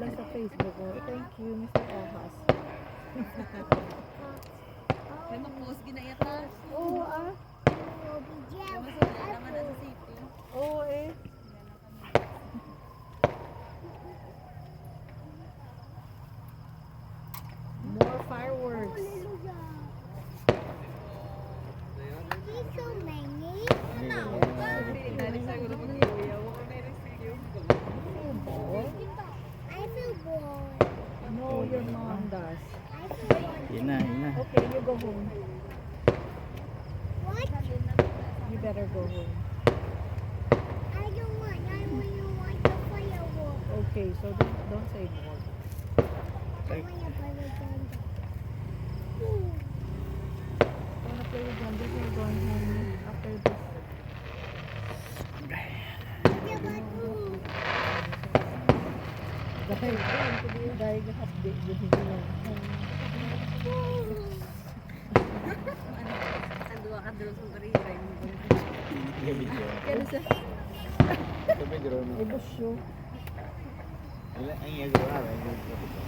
lang sa Facebook. Oh. Thank you, Mr. Ohas. May mag-post ginayata. Oo, ah. Yung masaya naman sa city. Oo, eh. More fireworks. So many. Pinitali sa gulo mag-iuyaw. Ako na receive. Ball? I feel bored. No, your mom does. I feel bored. Yun na, yun na. Okay, you go home. What? You better go home. I don't want. I only want the firework. Okay, so don't say more. I want to play with them. Wanna play with them? Then you're going home after this. Yeah, but Dahil update din sila. Ang duwa ka doon sa bariray. Kaya sa Ito may drone. ibusyo. Wala, ang iya gawa. Ano rin ito?